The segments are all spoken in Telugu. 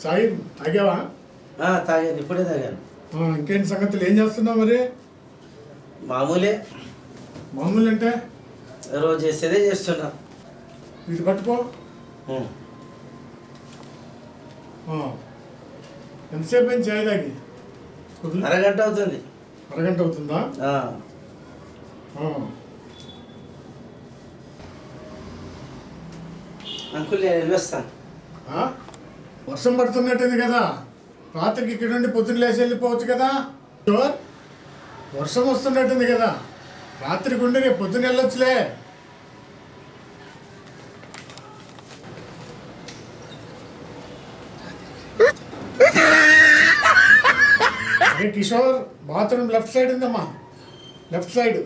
సాయి తాగావా? తాగాను, ఇప్పుడే తాగాను. ఇంకేంటి సంగతులు, ఏం చేస్తున్నావు మరి? మామూలే. మామూలు అంటే రోజు చేసేదే చేస్తున్నా. ఇది పట్టుకో. ఎంతసేపు అయింది చాయ్ తాగి? అరగంట అవుతుంది. అరగంట అవుతుందా? అంకుల్ నేను వెళ్ళొస్తాను. వర్షం పడుతున్నట్టుంది కదా, రాత్రికి ఇక్కడ నుండి పొద్దున్న లేచి వెళ్ళిపోవచ్చు కదా. వర్షం వస్తున్నట్టుంది కదా, రాత్రికి ఉండి రేపు పొద్దున్న వెళ్ళొచ్చులే. అరే కిషోర్, బాత్రూమ్ లెఫ్ట్ సైడ్ ఉందమ్మా, లెఫ్ట్ సైడ్.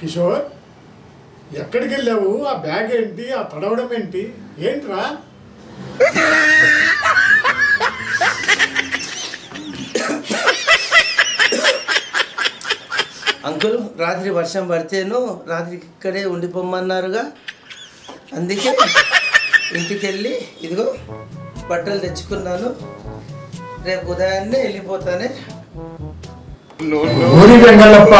కిషోర్, ఎక్కడికి వెళ్ళావు? ఆ బ్యాగ్ ఏంటి, ఆ తడవడం ఏంటి, ఏంట్రా? అంకుల్ రాత్రి వర్షం పడితేను రాత్రికి ఇక్కడే ఉండిపోమన్నారుగా, అందుకే ఇంటికి వెళ్ళి ఇదిగో బట్టలు తెచ్చుకున్నాను. రేపు ఉదయాన్నే వెళ్ళిపోతానే. ఊరి వెంగళప్ప